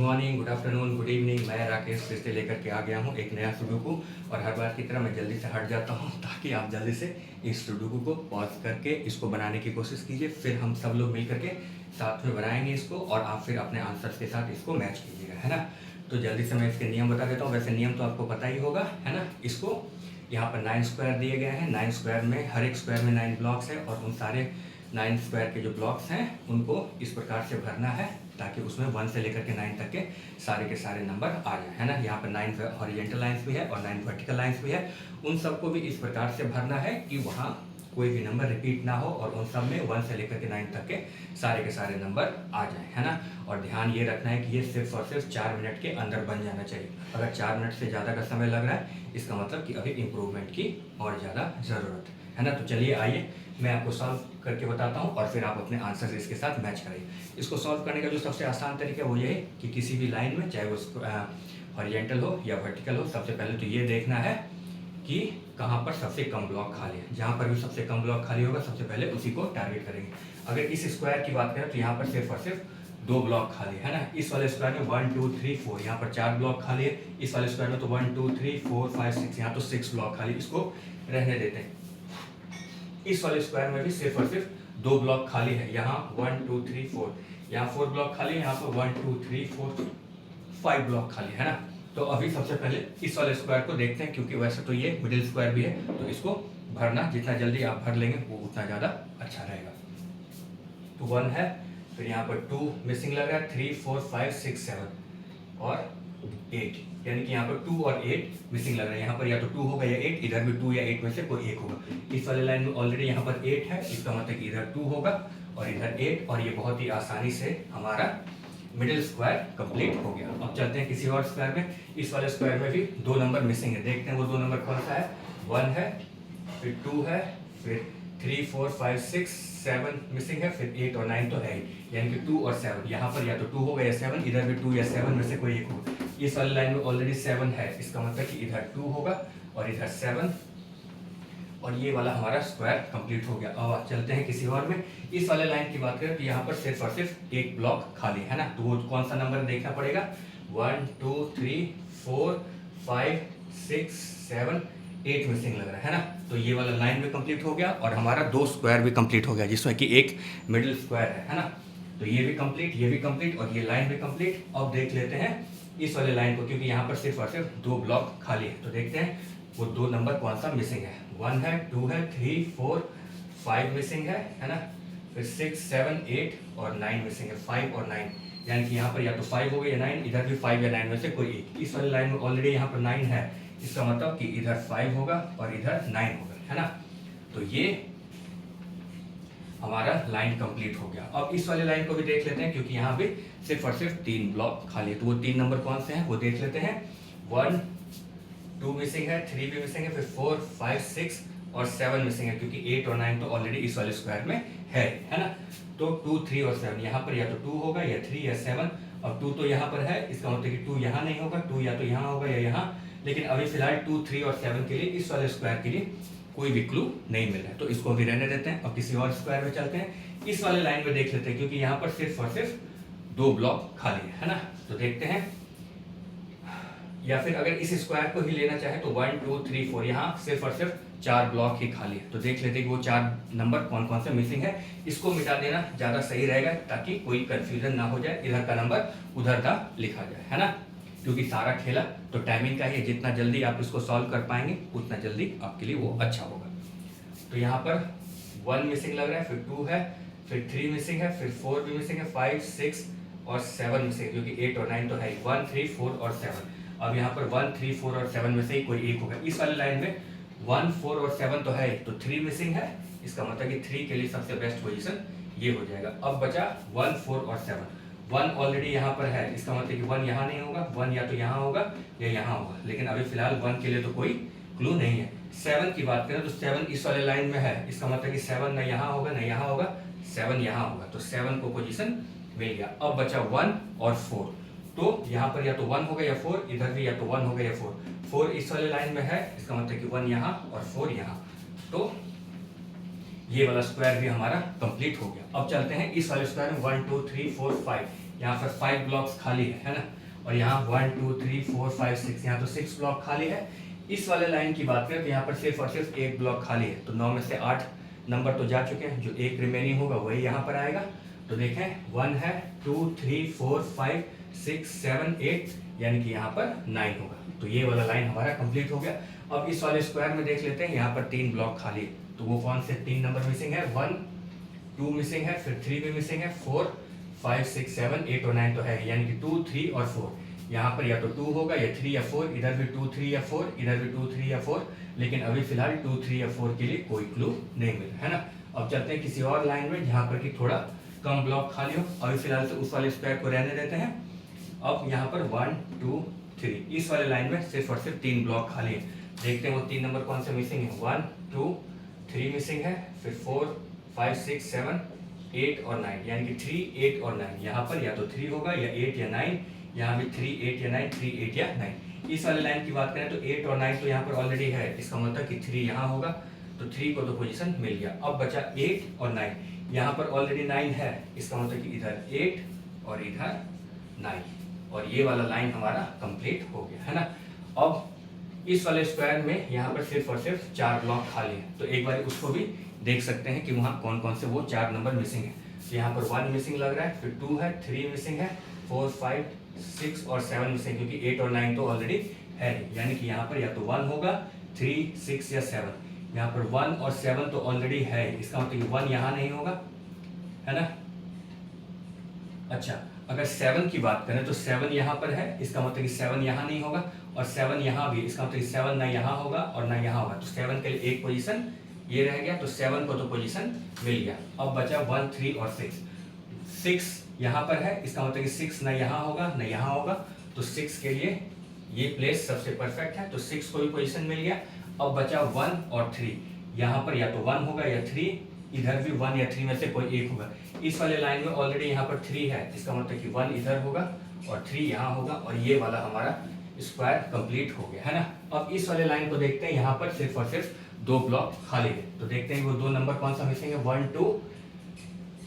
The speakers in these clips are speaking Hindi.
Morning, good afternoon, good evening. मैं राकेश फिर से लेकर के आ गया हूँ एक नया सुडोकू। और हर बार की तरह मैं जल्दी से हट जाता हूँ ताकि आप जल्दी से इस सुडोकू को पॉज करके इसको बनाने की कोशिश कीजिए। फिर हम सब लोग मिल करके साथ में बनाएंगे इसको और आप फिर अपने आंसर्स के साथ इसको मैच कीजिएगा, है ना। तो जल्दी से मैं इसके नियम बता देता हूँ। वैसे नियम तो आपको पता ही होगा, है ना। इसको यहाँ पर 9 स्क्वायर दिए गए हैं। 9 स्क्वायर में हर एक स्क्वायर में 9 ब्लॉक्स है और उन सारे 9 स्क्वायर के जो ब्लॉक्स हैं उनको इस प्रकार से भरना है ताकि उसमें 1 से लेकर के 9 तक के सारे नंबर आ जाए, है ना। यहाँ पर 9 हॉरिजेंटल लाइंस भी है और 9 वर्टिकल लाइंस भी है। उन सबको भी इस प्रकार से भरना है कि वहाँ कोई भी नंबर रिपीट ना हो और उन सब में 1 से लेकर के 9 तक के सारे नंबर आ जाए, है ना। और ध्यान ये रखना है कि ये सिर्फ और सिर्फ 4 मिनट के अंदर बन जाना चाहिए। अगर 4 मिनट से ज़्यादा का समय लग रहा है इसका मतलब कि अभी इम्प्रूवमेंट की और ज़्यादा ज़रूरत है ना। तो चलिए आइए मैं आपको सॉल्व करके बताता हूँ और फिर आप अपने आंसर इसके साथ मैच करिए। इसको सॉल्व करने का जो सबसे आसान तरीका वो ये है कि किसी भी लाइन में, चाहे वो हॉरिजेंटल हो या वर्टिकल हो, सबसे पहले तो ये देखना है कि कहाँ पर सबसे कम ब्लॉक खाली है। जहाँ पर भी सबसे कम ब्लॉक खाली होगा सबसे पहले उसी को टारगेट करेंगे। अगर इस स्क्वायर की बात करें तो यहाँ पर सिर्फ और सिर्फ 2 ब्लॉक खाली है ना। इस वाले स्क्वायर में 1 2 3 4, यहाँ पर 4 ब्लॉक खाली है। इस वाले स्क्वायर में तो 1 2 3 4 5 6, यहाँ तो 6 ब्लॉक खाली, इसको रहने देते हैं। इस वाले स्क्वायर में भी सिर्फ और सिर्फ 2 ब्लॉक खाली है। यहाँ 1 2 3 4, यहाँ 4 ब्लॉक खाली है। यहाँ पर 1 2 3 4 5 ब्लॉक खाली है ना। तो अभी सबसे पहले इस वाले स्क्वायर को देखते हैं, क्योंकि वैसे तो ये मिडिल स्क्वायर भी है, तो इसको भरना जितना जल्दी आप भर लेंगे वो उतना ज़्यादा अच्छा रहेगा। तो 1 है, फिर यहाँ पर 2 मिसिंग लग रहा है, 3 4 5 6 7 और 8, यानी कि यहाँ पर 2 और 8 मिसिंग लग रहा है। यहाँ पर या तो 2 होगा या 8, इधर भी 2 या 8 में से कोई एक होगा। इस वाले लाइन में ऑलरेडी यहाँ पर 8 है, इसका मतलब कि इधर 2 होगा और इधर 8, और ये बहुत ही आसानी से हमारा मिडिल स्क्वायर कंप्लीट हो गया। अब चलते हैं किसी और स्क्वायर में। इस वाले स्क्वायर में भी 2 नंबर मिसिंग है, देखते हैं वो 2 नंबर कौन सा है। 1 है, फिर 2 है, फिर 3 4 5 6 7 मिसिंग है, फिर 8 और 9 तो है ही, यानी कि 2 और 7। यहाँ पर या तो 2 होगा या 7, इधर भी 2 या 7 में से कोई एक होगा। इस वाली लाइन में ऑलरेडी 7 है, इसका मतलब कि इधर 2 होगा और इधर 7, और ये वाला हमारा स्क्वायर कंप्लीट हो गया। अब आप चलते हैं किसी और में। इस वाले लाइन की बात करें तो यहाँ पर सिर्फ और सिर्फ एक ब्लॉक खाली है ना। तो वो कौन सा नंबर देखना पड़ेगा। 1 2 3 4 5 6 7 8 मिसिंग लग रहा है ना। तो ये वाला लाइन भी कंप्लीट हो गया और हमारा 2 स्क्वायर भी कंप्लीट हो गया, जिसमें कि एक मिडिल स्क्वायर है ना। तो ये भी कंप्लीट, ये भी कंप्लीट और ये लाइन भी कंप्लीट। अब देख लेते हैं इस वाले लाइन को, क्योंकि यहाँ पर सिर्फ और सिर्फ 2 ब्लॉक खाली है। तो देखते हैं वो 2 नंबर कौन सा मिसिंग है। 1 है, 2 है, 3 4 5 मिसिंग है ना। फिर 6 7 8 और 9 मिसिंग है, 5 और 9, यानी कि यहाँ पर या तो 5 होगा या 9, इधर भी 5 या 9 में से कोई एक। इस वाली लाइन में ऑलरेडी यहाँ पर 9 है, इसका मतलब कि इधर 5 होगा और इधर 9 होगा, है ना। तो ये हमारा लाइन कंप्लीट हो गया। अब इस वाले लाइन को भी देख लेते हैं, क्योंकि यहाँ पे सिर्फ और सिर्फ 3 ब्लॉक खाली है। तो वो 3 नंबर कौन से हैं वो देख लेते हैं। 1 2 मिसिंग है, 3 भी मिसिंग है, फिर 4 5 6 और 7 मिसिंग है, क्योंकि 8 और 9 तो ऑलरेडी इस वाले स्क्वायर में है ना। तो 2 3 और 7, यहाँ पर या तो 2 होगा या 3 या 7। अब 2 तो यहाँ पर है, इसका मतलब कि 2 यहाँ नहीं होगा, 2 या तो यहाँ होगा या यहाँ। लेकिन अभी फिलहाल 2 3 और 7 के लिए इस वाले स्क्वायर के लिए कोई भी क्लू नहीं मिल रहा है, तो इसको भी रहने देते हैं। अब किसी और स्क्वायर में चलते हैं। इस वाले लाइन में देख लेते हैं, क्योंकि यहाँ पर सिर्फ और सिर्फ 2 ब्लॉक खाली है ना। तो देखते हैं, या फिर अगर इस स्क्वायर को ही लेना चाहे तो 1 2 3 4, यहाँ सिर्फ और सिर्फ 4 ब्लॉक ही खाली है। तो देख लेते हैं कि वो 4 नंबर कौन कौन से मिसिंग है। इसको मिटा देना ज़्यादा सही रहेगा ताकि कोई कंफ्यूजन ना हो जाए, इधर का नंबर उधर का लिखा जाए, है ना। क्योंकि सारा खेला तो टाइमिंग का ही है, जितना जल्दी आप इसको सॉल्व कर पाएंगे उतना जल्दी आपके लिए वो अच्छा होगा। तो यहाँ पर 1 मिसिंग लग रहा है, फिर 2 है, फिर 3 मिसिंग है, फिर 4 भी मिसिंग है, 5 6 और 7 मिसिंग है, क्योंकि 8 और 9 तो है 1 3 4 और 7। अब यहाँ पर 1 3 4 और 7 में से ही कोई एक होगा। इस वाले लाइन में 1 4 और 7 तो है, तो 3 मिसिंग है, इसका मतलब कि 3 के लिए सबसे बेस्ट पोजीशन ये हो जाएगा। अब बचा 1 4 और 7। 1 ऑलरेडी यहाँ पर है, इसका मतलब कि 1 यहाँ नहीं होगा, 1 या तो यहाँ होगा या यहाँ होगा, लेकिन अभी फिलहाल 1 के लिए तो कोई क्लू नहीं है। 7 की बात करें तो 7 इस वाले लाइन में है, इसका मतलब कि 7 न यहाँ होगा न यहाँ होगा, 7 यहाँ होगा, तो 7 को पोजीशन मिल गया। अब बचा 1 और 4, तो यहाँ पर या तो 1 होगा या 4, इधर भी या तो 1 होगा या 4। 4 इस वाले लाइन में है, इसका मतलब कि 1 यहाँ और 4 यहाँ, तो ये वाला स्क्वायर भी हमारा कंप्लीट हो गया। अब चलते हैं इस वाले स्क्वायर में 1 2 3 4 5, यहाँ पर 5 ब्लॉक्स खाली है ना, और यहाँ 1 2 3 4 5 6, यहाँ तो 6 ब्लॉक खाली है। इस वाले लाइन की बात करें तो यहाँ पर सिर्फ और सिर्फ एक ब्लॉक खाली है, तो 9 में से 8 नंबर तो जा चुके हैं, जो एक रिमेनिंग होगा वही यहाँ पर आएगा। तो देखें 1 है, 2 3 4 5 6 7 8, यानी कि यहाँ पर 9 होगा। तो ये वाला लाइन हमारा कंप्लीट हो गया। अब इस वाले स्क्वायर में देख लेते हैं, यहाँ पर 3 ब्लॉक खाली है, तो वो कौन से 3 नंबर मिसिंग है, 1 2 मिसिंग है, फिर 3 भी मिसिंग है, 4 5 6 7 8 और 9 तो है, यानी कि 2 3 और 4। यहाँ पर या तो 2 होगा या 3 या 4, इधर भी 2 3 या 4, इधर भी 2 3 या 4, लेकिन अभी फिलहाल 2 3 या 4 के लिए कोई क्लू नहीं मिला है ना। अब चलते हैं किसी और लाइन में जहाँ पर कि थोड़ा कम ब्लॉक खाली हो। अभी फिलहाल से उस वाले स्क्वायर को रहने देते हैं। अब यहाँ पर 1 2 3, इस वाले लाइन में सिर्फ और सिर्फ 3 ब्लॉक खाली है। देखते हैं वो 3 नंबर कौन से मिसिंग है, 1 2 3 मिसिंग है, फिर 4 5 6 7 8 और 9, यानी कि 3 8 और 9। यहाँ पर या तो 3 होगा या 8 या 9, यहाँ भी 3 8 या 9, 3 8 या 9। इस वाले लाइन की बात करें तो 8 और 9 तो यहाँ पर ऑलरेडी है, इसका मतलब कि 3 यहाँ होगा, तो 3 को तो पोजीशन मिल गया। अब बचा 8 और 9, यहाँ पर ऑलरेडी 9 है, इसका मतलब कि इधर 8 और इधर 9, और ये वाला लाइन हमारा कंप्लीट हो गया है ना। अब इस वाले स्क्वायर में यहाँ पर सिर्फ और सिर्फ 4 ब्लॉक खाली है, तो एक बार उसको भी देख सकते हैं कि वहाँ कौन कौन से वो 4 नंबर मिसिंग है। तो यहाँ पर 1 मिसिंग लग रहा है, फिर 2 है, 3 मिसिंग है, 4 5 6 और 7 मिसिंग, क्योंकि 8 और 9 तो ऑलरेडी है, यानी कि यहाँ पर या तो 1 होगा, 3 6 या 7। यहाँ पर 1 और 7 तो ऑलरेडी है, इसका मतलब 1 यहाँ नहीं होगा, है ना। अच्छा, अगर 7 की बात करें तो 7 यहाँ पर है, इसका मतलब कि 7 यहाँ नहीं होगा, और 7 यहाँ भी, इसका मतलब 7 ना यहाँ होगा और ना यहाँ होगा, तो 7 के लिए एक पोजीशन ये रह गया, तो 7 को तो पोजीशन मिल गया। अब बचा 1 3 और 6 यहाँ पर है, इसका मतलब कि 6 ना यहाँ होगा ना यहाँ होगा, तो 6 के लिए ये प्लेस सबसे परफेक्ट है, तो 6 को भी पोजीशन मिल गया। अब बचा 1 और 3, यहाँ पर या तो 1 होगा या 3, इधर भी 1 या 3 में से कोई एक होगा। इस वाले लाइन में ऑलरेडी यहाँ पर 3 है, इसका मतलब कि 1 इधर होगा और 3 यहाँ होगा, और ये वाला हमारा स्क्वायर कंप्लीट हो गया है ना। अब इस वाले लाइन को देखते हैं, यहाँ पर सिर्फ और सिर्फ 2 ब्लॉक खाली है, तो देखते हैं वो 2 नंबर कौन सा मिसिंग है, 1 2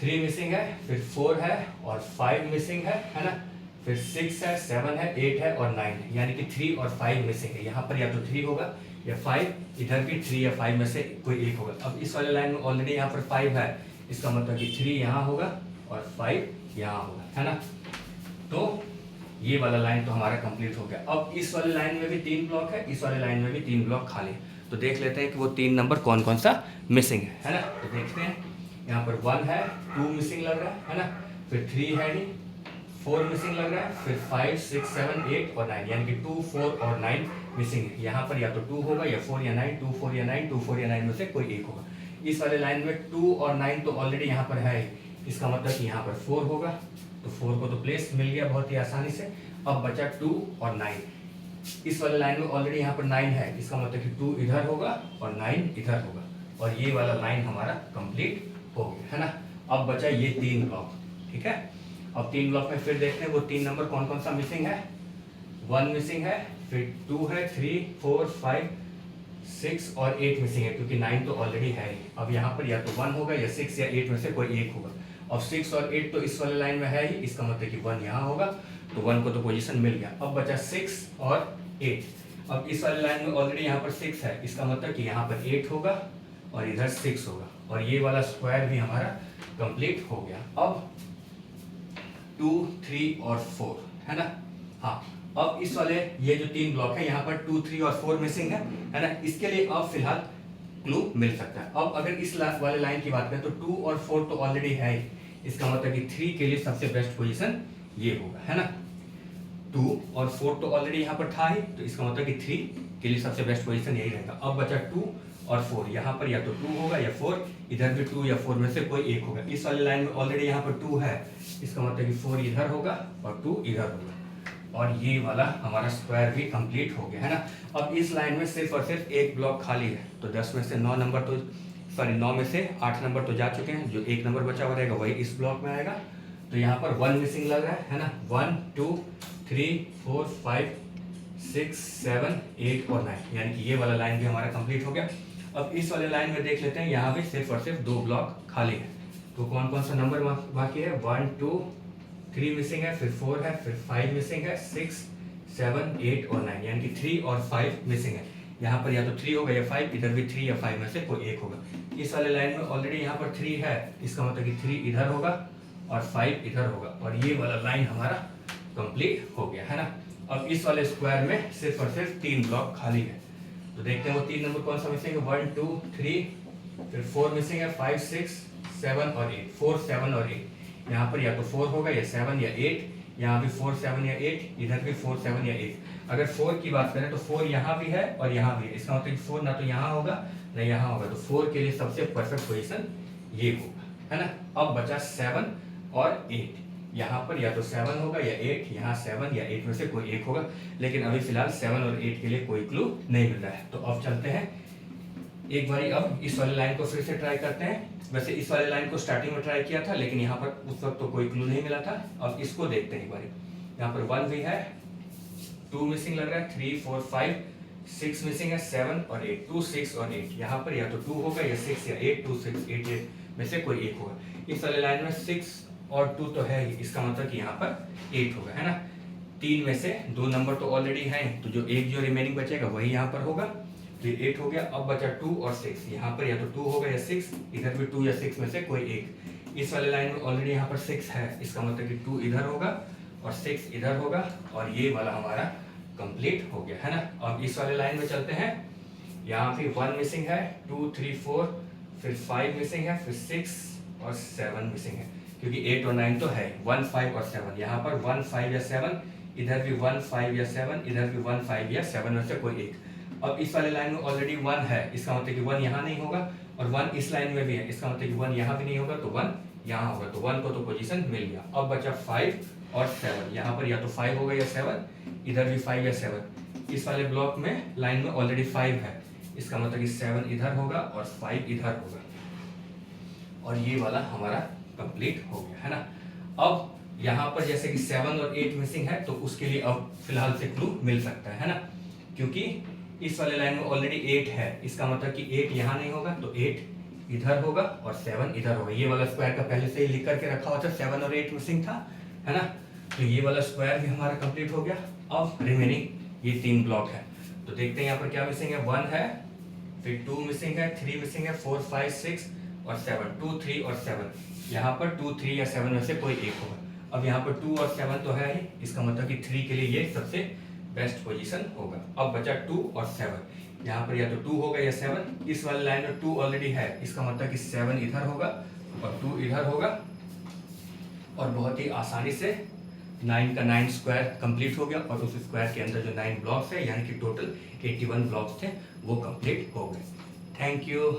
3 मिसिंग है, फिर 4 है और 5 मिसिंग है ना, फिर 6 है, 7 है, 8 है और 9 है, यानी कि 3 और 5 मिसिंग है। यहाँ पर या तो 3 होगा या 5, इधर भी 3 या 5 में से कोई एक होगा। अब इस वाले लाइन में ऑलरेडी यहाँ पर 5 है, इसका मतलब कि 3 यहाँ होगा और 5 यहाँ होगा, है ना। तो ये वाला लाइन तो हमारा कंप्लीट हो गया। अब इस वाले लाइन में भी 3 ब्लॉक है, इस वाले लाइन में भी 3 ब्लॉक खाली है, तो देख लेते हैं कि वो 3 नंबर कौन कौन सा मिसिंग है ना। तो देखते हैं, यहाँ पर 1 है, 2 मिसिंग लग रहा है ना, फिर 3 है नहीं, 4 मिसिंग लग रहा है, फिर 5 6 7 8 और 9, यानी कि 2 4 और 9 मिसिंग है। यहाँ पर या तो 2 होगा या 4 या 9, 2 4 या 9, 2 4 या 9 में से कोई एक होगा। इस वाले लाइन में 2 और 9 तो ऑलरेडी यहाँ पर है, इसका मतलब कि यहाँ पर 4 होगा, तो 4 को तो प्लेस मिल गया बहुत ही आसानी से। अब बचा 2 और 9, इस वाले लाइन में ऑलरेडी यहाँ पर 9 है, इसका मतलब कि 2 इधर होगा और 9 इधर होगा, और ये वाला लाइन हमारा कंप्लीट हो गया है ना। अब बचा ये 3 ब्लॉक, ठीक है। अब 3 ब्लॉक में फिर देखते हैं वो 3 नंबर कौन कौन सा मिसिंग है। 1 मिसिंग है, फिर 2 है, 3 4 5 6 और 8 मिसिंग है, क्योंकि 9 तो ऑलरेडी है। अब यहाँ पर या तो 1 होगा या 6 या 8 में से कोई एक होगा, और 6 और 8 तो इस वाले लाइन में है ही, इसका मतलब कि 1 यहाँ होगा, तो 1 को तो पोजीशन मिल गया। अब बचा 6 और 8। अब इस वाले लाइन में ऑलरेडी यहाँ पर 6 है, इसका मतलब कि यहाँ पर 8 होगा और इधर 6 होगा, और ये वाला स्क्वायर भी हमारा कंप्लीट हो गया। अब 2 3 और 4 है ना। हाँ, अब इस वाले ये जो 3 ब्लॉक है, यहाँ पर 2 3 और 4 मिसिंग है ना, इसके लिए अब फिलहाल क्लू मिल सकता है। अब अगर इस लास्ट वाले लाइन की बात करें तो 2 और 4 तो ऑलरेडी है ही, इसका मतलब कि 3 के लिए सबसे बेस्ट पोजीशन ये होगा, है ना। 2 और 4 तो ऑलरेडी यहाँ पर था ही, तो इसका मतलब कि 3 के लिए सबसे बेस्ट पोजीशन यही रहेगा। अब बचा 2 और 4, यहाँ पर या तो 2 होगा या 4, इधर भी 2 या 4 में से कोई एक होगा। इस वाले लाइन में ऑलरेडी यहाँ पर 2 है, इसका मतलब कि 4 इधर होगा और 2 इधर होगा, और ये वाला हमारा स्क्वायर भी कंप्लीट हो गया, है ना। अब इस लाइन में सिर्फ और सिर्फ एक ब्लॉक खाली है, तो 10 में से 9 नंबर तो 9 में से 8 नंबर तो जा चुके हैं, जो एक नंबर बचा हुआ रहेगा वही इस ब्लॉक में आएगा। तो यहाँ पर 1 मिसिंग लग रहा है ना। 1 2 3 4 5 6 7 8 और 9, यानी कि ये वाला लाइन भी हमारा कंप्लीट हो गया। अब इस वाले लाइन में देख लेते हैं, यहाँ भी सिर्फ और सिर्फ 2 ब्लॉक खाली है, तो कौन कौन सा नंबर बाकी है। 1 2 3 मिसिंग है, फिर 4 है, फिर 5 मिसिंग है, 6 7 8 और 9, यानी कि 3 और 5 मिसिंग है। यहाँ पर या तो 3 होगा या 5, इधर भी 3 या 5 में से कोई एक होगा। इस वाले लाइन में ऑलरेडी यहाँ पर 3 है, इसका मतलब कि 3 इधर होगा और 5 इधर होगा, और ये वाला लाइन हमारा कंप्लीट हो गया है ना। अब इस वाले स्क्वायर में सिर्फ और सिर्फ 3 ब्लॉक खाली है, तो देखते हैं वो 3 नंबर कौन सा मिसिंग है। 1 2 3, फिर 4 मिसिंग है, 5 6 7 और 8, 4 7 और 8। यहाँ पर या तो 4 होगा या 7 या 8, यहाँ भी 4 7 या 8, इधर भी 4 7 या 8। अगर 4 की बात करें तो 4 यहाँ भी है और यहाँ भी है, इसका मतलब 4 ना तो यहाँ होगा ना यहाँ होगा, तो 4 के लिए सबसे परफेक्ट पोजीशन ये होगा, है ना। अब बचा 7 और 8, यहाँ पर या तो 7 होगा या 8, यहाँ 7 या 8 में से कोई एक होगा, लेकिन अभी फिलहाल 7 और 8 के लिए कोई क्लू नहीं मिल रहा है। तो अब चलते हैं एक बारी, अब इस वाले लाइन को फिर से ट्राई करते हैं। वैसे इस वाले लाइन को स्टार्टिंग में ट्राई किया था, लेकिन यहाँ पर उस वक्त तो कोई क्लू नहीं मिला था। अब इसको देखते हैं एक बारी। यहाँ पर 1 भी है, 2 मिसिंग लग रहा है, 3 4 5, 6 मिसिंग है, 7 और 8, 2 6 और 8। यहाँ पर या तो 2 होगा या 6 या 8, 2 6 8 में से कोई एक होगा। इस वाले लाइन में 6 और 2 तो है ही, इसका मतलब कि यहाँ पर 8 होगा, है ना। 3 में से 2 नंबर तो ऑलरेडी हैं, तो जो एक जो रिमेनिंग बचेगा वही यहाँ पर होगा, फिर 8 हो गया। अब बचा 2 और 6, यहाँ पर या तो 2 होगा या 6, इधर भी 2 या 6 में से कोई एक। इस वाले लाइन में ऑलरेडी यहाँ पर 6 है, इसका मतलब कि 2 इधर होगा और 6 इधर होगा, और ये वाला हमारा कंप्लीट हो गया, है ना। अब इस वाले लाइन में चलते हैं। यहाँ पे 1 मिसिंग है, 2 3 4, फिर 5 मिसिंग है, फिर 6 और 7 मिसिंग है, क्योंकि 8 और 9 तो है, 1 5 और 7। यहाँ पर 1 5 या 7, इधर भी 1 5 या 7, इधर भी 1 5 या 7 में से कोई एक। अब इस वाले लाइन में ऑलरेडी 1 है, इसका मतलब कि 1 यहाँ नहीं होगा, और 1 इस लाइन में भी है, इसका मतलब कि 1 यहाँ भी नहीं होगा, तो 1 यहाँ होगा, तो 1 को तो पोजीशन मिल गया। अब बचा 5 और 7, यहाँ पर या तो 5 होगा या 7, इधर भी 5 या 7। इस वाले ब्लॉक में लाइन में ऑलरेडी 5 है, इसका मतलब कि 7 इधर होगा और 5 इधर होगा, और ये वाला हमारा कंप्लीट हो गया, है ना। अब यहाँ पर जैसे कि 7 और 8 मिसिंग है, तो उसके लिए अब फिलहाल से क्लू मिल सकता है ना, क्योंकि इस वाले लाइन में ऑलरेडी 8 है, इसका मतलब कि 8 यहाँ नहीं होगा, तो 8 इधर होगा और 7 इधर होगा। ये वाला स्क्वायर का पहले से ही लिख करके रखा हुआ था, 7 और 8 मिसिंग था, है ना। तो ये वाला स्क्वायर भी हमारा कंप्लीट हो गया। अब रिमेनिंग ये 3 ब्लॉक है, तो देखते हैं यहाँ पर क्या मिसिंग है। 1 है, फिर 2 मिसिंग है, 3 मिसिंग है, 4 5 6 और 7, 2 3 और 7। यहाँ पर 2 3 या 7 में से कोई एक होगा। अब यहाँ पर 2 और 7 तो है ही, इसका मतलब कि 3 के लिए ये सबसे बेस्ट पोजीशन होगा। अब बचा 2 और 7, यहाँ पर या तो 2 होगा या 7। इस वाले लाइन में 2 ऑलरेडी है, इसका मतलब कि 7 इधर होगा और 2 इधर होगा, और बहुत ही आसानी से 9 का 9 स्क्वायर कंप्लीट हो गया, और उस स्क्वायर के अंदर जो 9 ब्लॉक्स है, यानी कि टोटल 81 ब्लॉक्स थे, वो कंप्लीट हो गए। Thank you.